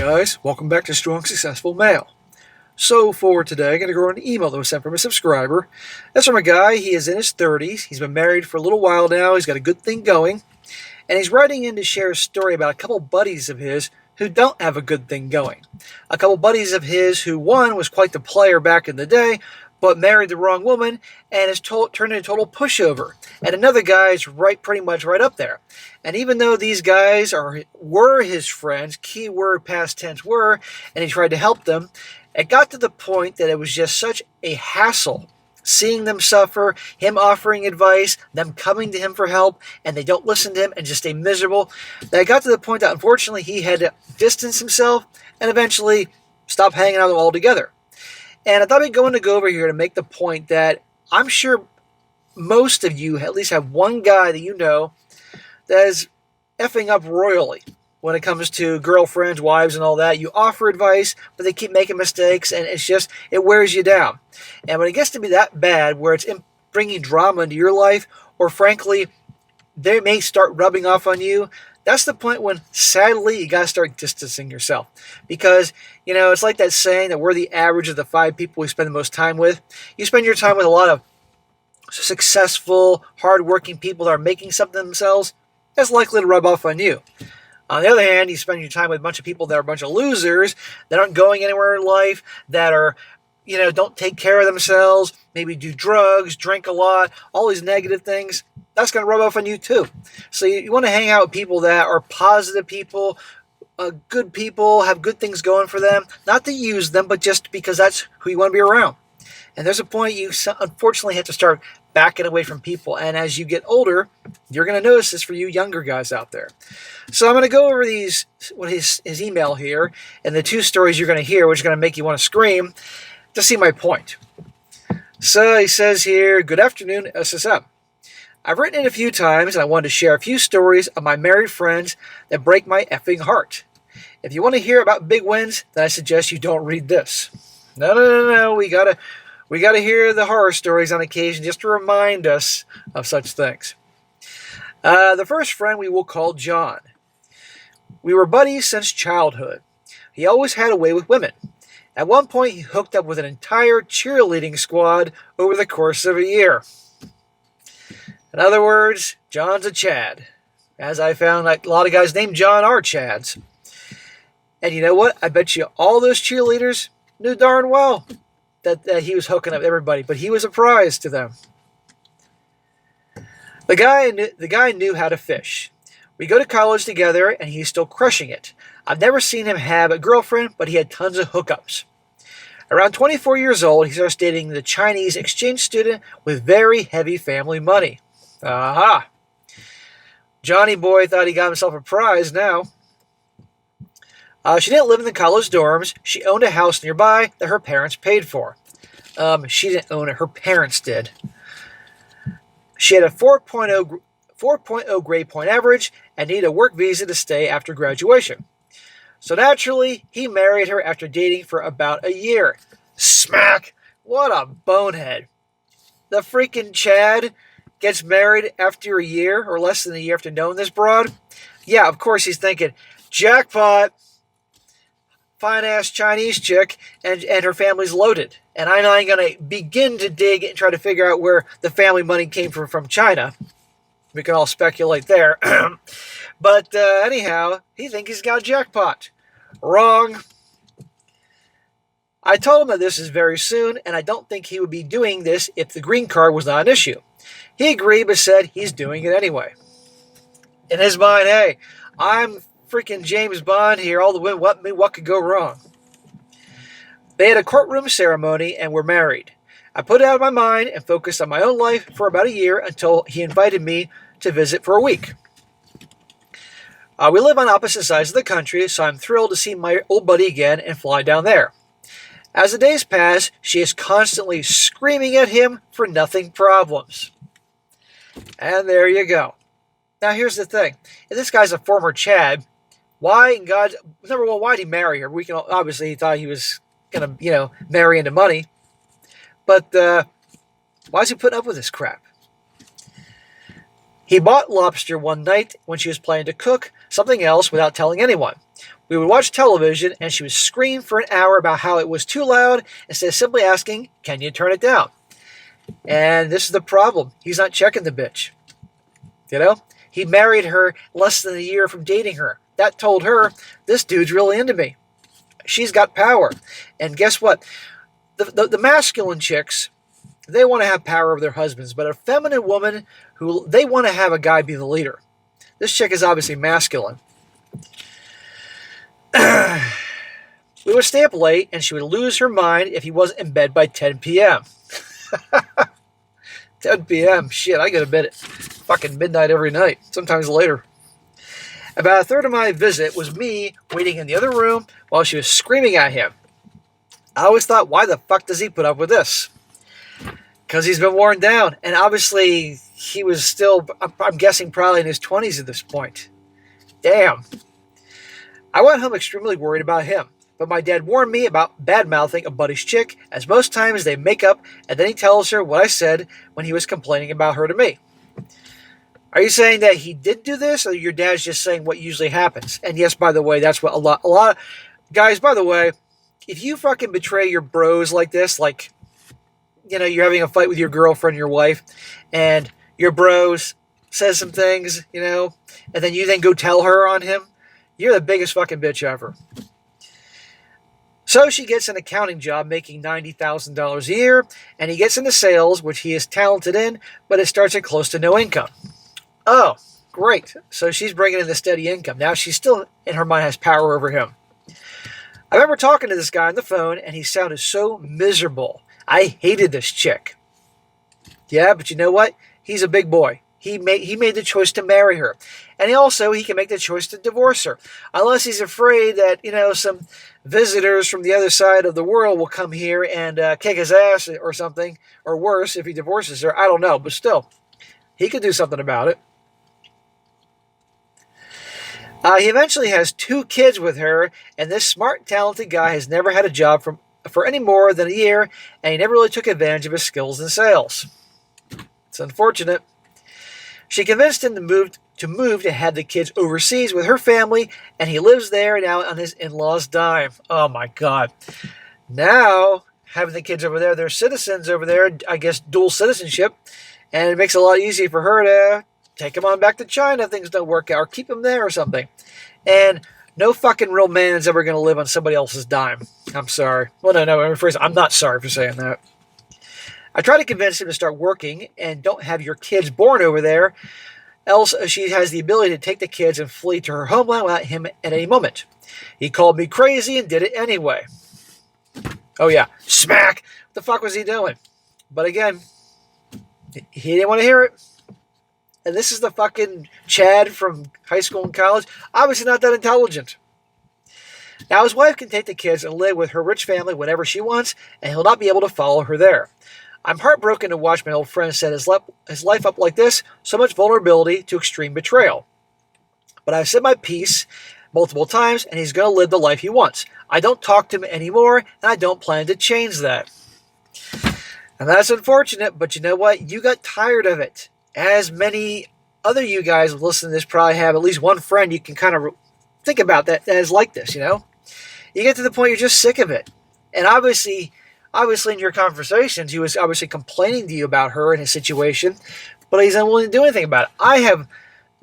guys, welcome back to Strong Successful Male. So for today, I'm going to go on an email that was sent from a subscriber. That's from a guy, he is in his 30s, he's been married for a little while now, he's got a good thing going, and he's writing in to share a story about a couple buddies of his who don't have a good thing going. A couple buddies of his who, one, was quite the player back in the day, but married the wrong woman and is turned into a total pushover. And another guy is pretty much right up there. And even though these guys were his friends, keyword past tense were, and he tried to help them, it got to the point that it was just such a hassle seeing them suffer, him offering advice, them coming to him for help, and they don't listen to him and just stay miserable. That it got to the point that unfortunately he had to distance himself and eventually stop hanging out with them altogether. And I thought I'd go over here to make the point that I'm sure most of you at least have one guy that you know that is effing up royally when it comes to girlfriends, wives, and all that. You offer advice, but they keep making mistakes, and it wears you down. And when it gets to be that bad, where it's bringing drama into your life, or frankly, they may start rubbing off on you, that's the point when, sadly, you got to start distancing yourself. Because, it's like that saying that we're the average of the 5 people we spend the most time with. You spend your time with a lot of successful, hardworking people that are making something themselves, that's likely to rub off on you. On the other hand, you spend your time with a bunch of people that are a bunch of losers, that aren't going anywhere in life, that are, don't take care of themselves, maybe do drugs, drink a lot, all these negative things. That's going to rub off on you too. So you want to hang out with people that are positive people, good people, have good things going for them. Not to use them, but just because that's who you want to be around. And there's a point you unfortunately have to start backing away from people. And as you get older, you're going to notice this for you younger guys out there. So I'm going to go over his email here and the 2 stories you're going to hear, which are going to make you want to scream to see my point. So he says here, good afternoon, SSM. I've written it a few times and I wanted to share a few stories of my married friends that break my effing heart. If you want to hear about big wins, then I suggest you don't read this. No. We gotta hear the horror stories on occasion just to remind us of such things. The first friend we will call John. We were buddies since childhood. He always had a way with women. At one point, he hooked up with an entire cheerleading squad over the course of a year. In other words, John's a Chad. As I found, a lot of guys named John are Chads. And you know what? I bet you all those cheerleaders knew darn well that he was hooking up everybody, but he was a prize to them. The guy knew how to fish. We go to college together, and he's still crushing it. I've never seen him have a girlfriend, but he had tons of hookups. Around 24 years old, he starts dating the Chinese exchange student with very heavy family money. Aha! Johnny boy thought he got himself a prize now. She didn't live in the college dorms. She owned a house nearby that her parents paid for. She didn't own it. Her parents did. She had a 4.0 grade point average and needed a work visa to stay after graduation. So naturally, he married her after dating for about a year. Smack! What a bonehead. The freaking Chad gets married after a year or less than a year after knowing this broad. Yeah, of course he's thinking, jackpot. Fine-ass Chinese chick, and her family's loaded. And I'm not going to begin to dig and try to figure out where the family money came from China. We can all speculate there. But anyhow, he thinks he's got a jackpot. Wrong. I told him that this is very soon, and I don't think he would be doing this if the green card was not an issue. He agreed, but said he's doing it anyway. In his mind, hey, I'm freaking James Bond here, all the women, what could go wrong? They had a courtroom ceremony and were married. I put it out of my mind and focused on my own life for about a year until he invited me to visit for a week. We live on opposite sides of the country, so I'm thrilled to see my old buddy again and fly down there. As the days pass, she is constantly screaming at him for nothing problems. And there you go. Now here's the thing. If this guy's a former Chad, why in God's... Number one, why did he marry her? We can obviously he thought he was going to, marry into money. But why is he putting up with this crap? He bought lobster one night when she was planning to cook something else without telling anyone. We would watch television, and she would scream for an hour about how it was too loud instead of simply asking, can you turn it down? And this is the problem. He's not checking the bitch. You know? He married her less than a year from dating her. That told her, this dude's really into me. She's got power. And guess what? The masculine chicks, they want to have power over their husbands, but a feminine woman, they want to have a guy be the leader. This chick is obviously masculine. We would stay up late, and she would lose her mind if he wasn't in bed by 10 p.m. 10 p.m. Shit, I go to bed at fucking midnight every night, sometimes later. About a third of my visit was me waiting in the other room while she was screaming at him. I always thought, why the fuck does he put up with this? Because he's been worn down. And obviously, he was still, I'm guessing, probably in his 20s at this point. Damn. I went home extremely worried about him. But my dad warned me about bad-mouthing a buddy's chick, as most times they make up, and then he tells her what I said when he was complaining about her to me. Are you saying that he did do this, or your dad's just saying what usually happens? And yes, by the way, that's what a lot of guys, by the way, if you fucking betray your bros like this, like, you know, you're having a fight with your girlfriend, your wife, and your bros says some things, you know, and then you then go tell her on him, you're the biggest fucking bitch ever. So she gets an accounting job making $90,000 a year, and he gets into sales, which he is talented in, but it starts at close to no income. Oh, great. So she's bringing in the steady income. Now she still, in her mind, has power over him. I remember talking to this guy on the phone, and he sounded so miserable. I hated this chick. Yeah, but you know what? He's a big boy. He made the choice to marry her. And he can make the choice to divorce her. Unless he's afraid that, you know, some visitors from the other side of the world will come here and kick his ass or something. Or worse, if he divorces her. I don't know. But still, he could do something about it. He eventually has 2 kids with her. And this smart, talented guy has never had a job for any more than a year. And he never really took advantage of his skills in sales. It's unfortunate. She convinced him to move to have the kids overseas with her family, and he lives there now on his in-laws' dime. Oh my God. Now, having the kids over there, they're citizens over there, I guess dual citizenship, and it makes it a lot easier for her to take them on back to China if things don't work out, or keep them there or something. And no fucking real man's ever going to live on somebody else's dime. I'm sorry. Well, no, I'm not sorry for saying that. I tried to convince him to start working and don't have your kids born over there, else she has the ability to take the kids and flee to her homeland without him at any moment. He called me crazy and did it anyway. Oh yeah, smack! What the fuck was he doing? But again, he didn't want to hear it. And this is the fucking Chad from high school and college. Obviously not that intelligent. Now his wife can take the kids and live with her rich family whenever she wants, and he'll not be able to follow her there. I'm heartbroken to watch my old friend set his life up like this, so much vulnerability to extreme betrayal. But I've said my piece multiple times, and he's going to live the life he wants. I don't talk to him anymore, and I don't plan to change that. And that's unfortunate, but you know what? You got tired of it. As many other you guys listening to this probably have at least one friend you can kind of think about that is like this, you know? You get to the point you're just sick of it. And obviously in your conversations, he was obviously complaining to you about her and his situation, but he's unwilling to do anything about it. I have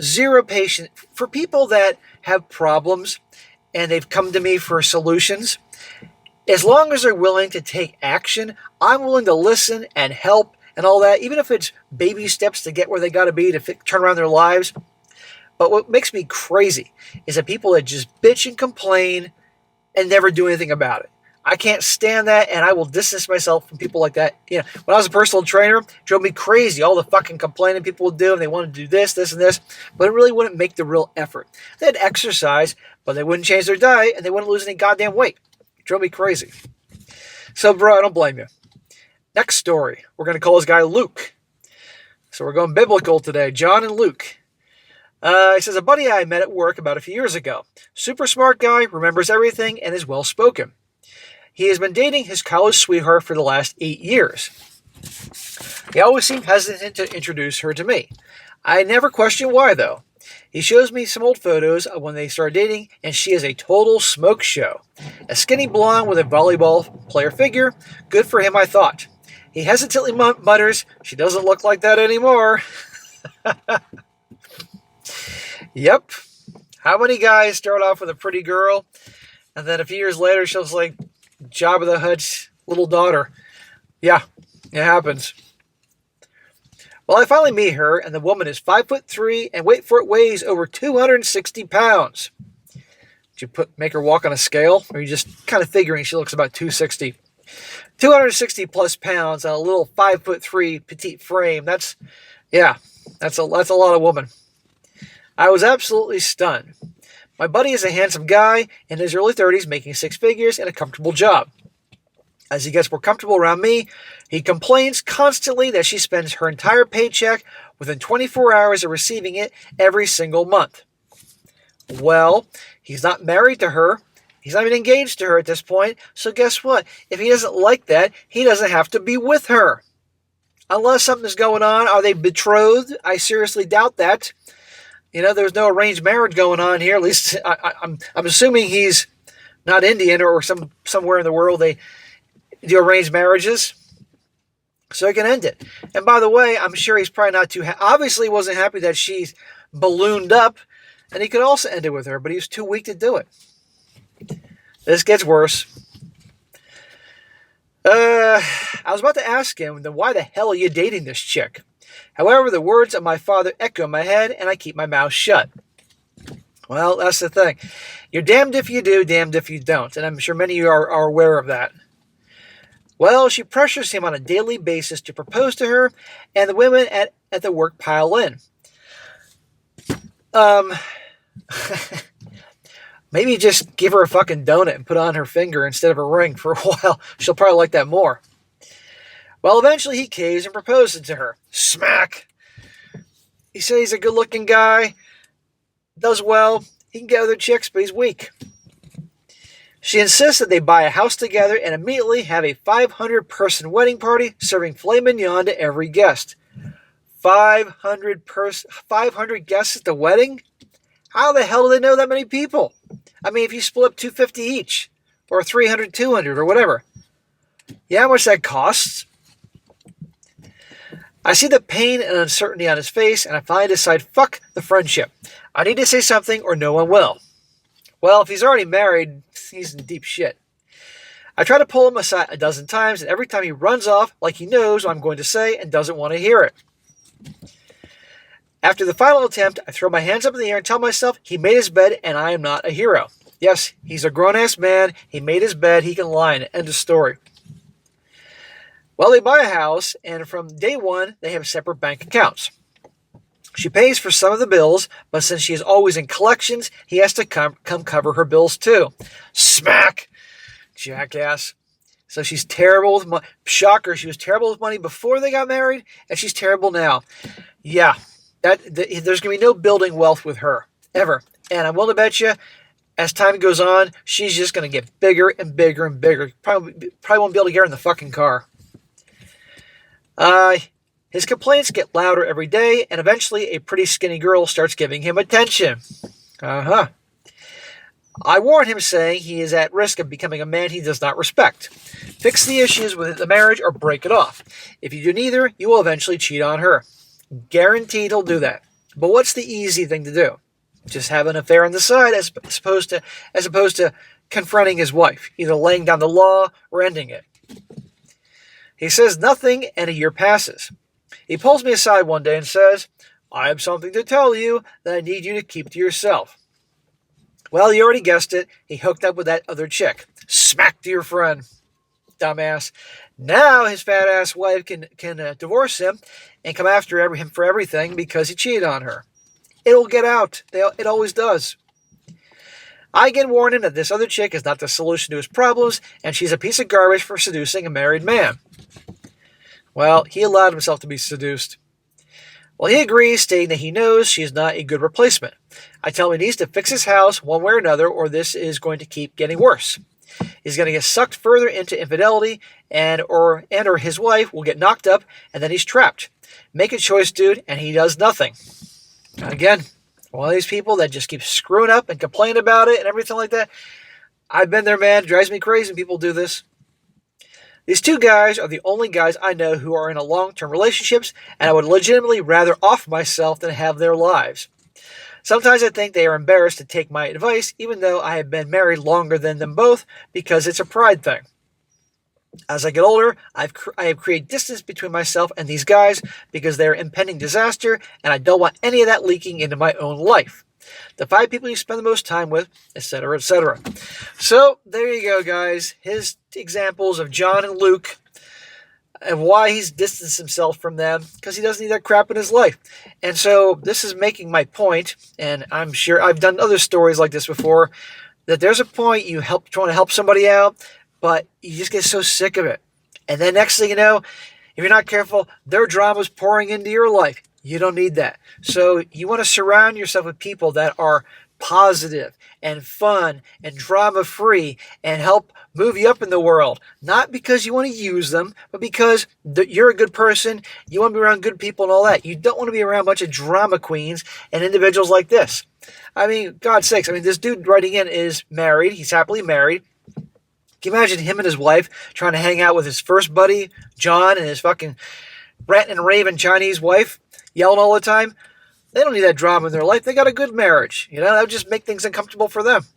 zero patience for people that have problems and they've come to me for solutions. As long as they're willing to take action, I'm willing to listen and help and all that, even if it's baby steps to get where they got to be to turn around their lives. But what makes me crazy is that people that just bitch and complain and never do anything about it. I can't stand that, and I will distance myself from people like that. You know, when I was a personal trainer, it drove me crazy. All the fucking complaining people would do, and they wanted to do this, and this, but it really wouldn't make the real effort. They'd exercise, but they wouldn't change their diet, and they wouldn't lose any goddamn weight. It drove me crazy. So, bro, I don't blame you. Next story. We're going to call this guy Luke. So we're going biblical today. John and Luke. He says, a buddy I met at work about a few years ago. Super smart guy, remembers everything, and is well-spoken. He has been dating his college sweetheart for the last 8 years. He always seemed hesitant to introduce her to me. I never questioned why, though. He shows me some old photos of when they started dating, and she is a total smoke show. A skinny blonde with a volleyball player figure. Good for him, I thought. He hesitantly mutters, "She doesn't look like that anymore." Yep. How many guys start off with a pretty girl, and then a few years later, she's like Jabba the Hutt's little daughter? Yeah, it happens. Well, I finally meet her, and the woman is 5'3", and wait for it, weighs over 260 pounds. Did you make her walk on a scale, or are you just kind of figuring she looks about 260? 260 plus pounds on a little 5'3" petite frame. That's a lot of woman. I was absolutely stunned. My buddy is a handsome guy in his early 30s, making six figures and a comfortable job. As he gets more comfortable around me, he complains constantly that she spends her entire paycheck within 24 hours of receiving it every single month. Well, he's not married to her. He's not even engaged to her at this point. So guess what? If he doesn't like that, he doesn't have to be with her. Unless something's going on. Are they betrothed? I seriously doubt that. There's no arranged marriage going on here. At least I'm assuming he's not Indian or somewhere in the world they do arranged marriages, so he can end it. And by the way, I'm sure he's probably not too obviously wasn't happy that she's ballooned up, and he could also end it with her, but he was too weak to do it. This gets worse. I was about to ask him, then why the hell are you dating this chick? However, the words of my father echo in my head, and I keep my mouth shut. Well, that's the thing. You're damned if you do, damned if you don't, and I'm sure many of you are aware of that. Well, she pressures him on a daily basis to propose to her, and the women at the work pile in. Maybe just give her a fucking donut and put on her finger instead of a ring for a while. She'll probably like that more. Well, eventually he caves and proposes to her. Smack! He says he's a good-looking guy, does well, he can get other chicks, but he's weak. She insists that they buy a house together and immediately have a 500-person wedding party, serving filet mignon to every guest. 500 guests at the wedding? How the hell do they know that many people? I mean, if you split up 250 each, or 300, 200, or whatever. Yeah, how much that costs? I see the pain and uncertainty on his face, and I finally decide, fuck the friendship. I need to say something, or no one will. Well, if he's already married, he's in deep shit. I try to pull him aside a dozen times, and every time he runs off like he knows what I'm going to say and doesn't want to hear it. After the final attempt, I throw my hands up in the air and tell myself he made his bed and I am not a hero. Yes, he's a grown-ass man. He made his bed. He can lie, and end of story. Well, they buy a house, and from day one, they have separate bank accounts. She pays for some of the bills, but since she is always in collections, he has to come cover her bills too. Smack! Jackass. So she's terrible with money. Shocker, she was terrible with money before they got married, and she's terrible now. Yeah, there's going to be no building wealth with her, ever. And I'm willing to bet you, as time goes on, she's just going to get bigger and bigger and bigger. Probably won't be able to get her in the fucking car. His complaints get louder every day, and eventually a pretty skinny girl starts giving him attention. I warn him, saying he is at risk of becoming a man he does not respect. Fix the issues with the marriage or break it off. If you do neither, you will eventually cheat on her. Guaranteed he'll do that. But what's the easy thing to do? Just have an affair on the side as opposed to confronting his wife, either laying down the law or ending it. He says nothing, and a year passes. He pulls me aside one day and says, I have something to tell you that I need you to keep to yourself. Well, you already guessed it. He hooked up with that other chick. Smack to your friend. Dumbass. Now his fat-ass wife can divorce him and come after him for everything because he cheated on her. It'll get out. It always does. I again warn him that this other chick is not the solution to his problems, and she's a piece of garbage for seducing a married man. Well, he allowed himself to be seduced. Well, he agrees, stating that he knows she is not a good replacement. I tell him he needs to fix his house one way or another, or this is going to keep getting worse. He's going to get sucked further into infidelity, and or his wife will get knocked up, and then he's trapped. Make a choice, dude, and he does nothing. Again, One of these people that just keeps screwing up and complaining about it and everything like that. I've been there, man. It drives me crazy when people do this. These two guys are the only guys I know who are in a long-term relationships, and I would legitimately rather off myself than have their lives. Sometimes I think they are embarrassed to take my advice, even though I have been married longer than them both, because it's a pride thing. As I get older, I have created distance between myself and these guys because they are impending disaster, and I don't want any of that leaking into my own life. The 5 people you spend the most time with, etc., etc. So, there you go, guys. His examples of John and Luke and why he's distanced himself from them, because he doesn't need that crap in his life. And so, this is making my point, and I'm sure I've done other stories like this before, that there's a point you trying to help somebody out, but you just get so sick of it. And then next thing you know, if you're not careful, their drama's pouring into your life. You don't need that. So you want to surround yourself with people that are positive and fun and drama-free and help move you up in the world. Not because you want to use them, but because you're a good person, you want to be around good people and all that. You don't want to be around a bunch of drama queens and individuals like this. I mean, God's sakes, this dude writing in is married. He's happily married. Can you imagine him and his wife trying to hang out with his first buddy, John, and his fucking ranting and raving Chinese wife, yelling all the time? They don't need that drama in their life. They got a good marriage. That would just make things uncomfortable for them.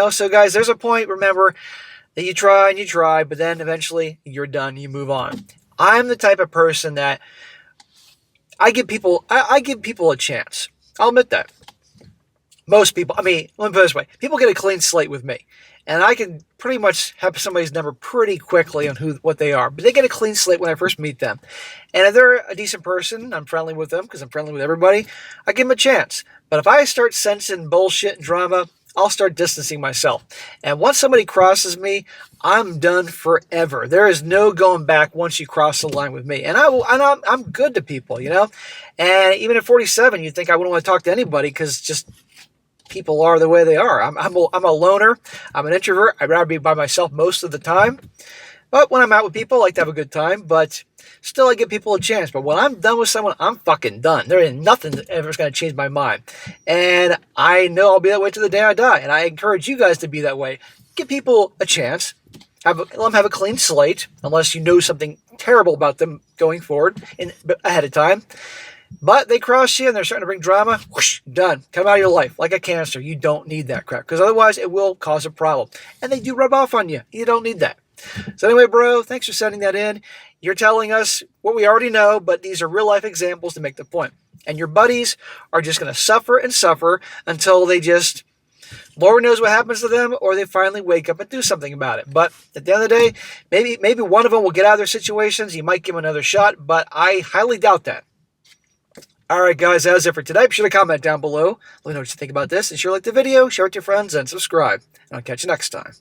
So guys, there's a point, remember, that you try and you try, but then eventually you're done, you move on. I'm the type of person that I give people a chance. I'll admit that. Most people, let me put it this way. People get a clean slate with me. And I can pretty much have somebody's number pretty quickly on what they are. But they get a clean slate when I first meet them. And if they're a decent person, I'm friendly with them because I'm friendly with everybody, I give them a chance. But if I start sensing bullshit and drama, I'll start distancing myself. And once somebody crosses me, I'm done forever. There is no going back once you cross the line with me. And I'm good to people, And even at 47, you'd think I wouldn't want to talk to anybody because just people are the way they are. I'm a loner. I'm an introvert. I'd rather be by myself most of the time. But when I'm out with people, I like to have a good time. But still, I give people a chance. But when I'm done with someone, I'm fucking done. There ain't nothing that ever's going to change my mind. And I know I'll be that way to the day I die. And I encourage you guys to be that way. Give people a chance. Let them have a clean slate, unless you know something terrible about them going forward ahead of time. But they cross you and they're starting to bring drama. Whoosh, done. Come out of your life like a cancer. You don't need that crap because otherwise it will cause a problem. And they do rub off on you. You don't need that. So anyway, bro, thanks for sending that in. You're telling us what we already know, but these are real life examples to make the point. And your buddies are just going to suffer and suffer until they just, Lord knows what happens to them, or they finally wake up and do something about it. But at the end of the day, maybe one of them will get out of their situations. You might give them another shot, but I highly doubt that. All right, guys, that's it for today. Be sure to comment down below. Let me know what you think about this. And sure, like the video, share it with your friends, and subscribe. And I'll catch you next time.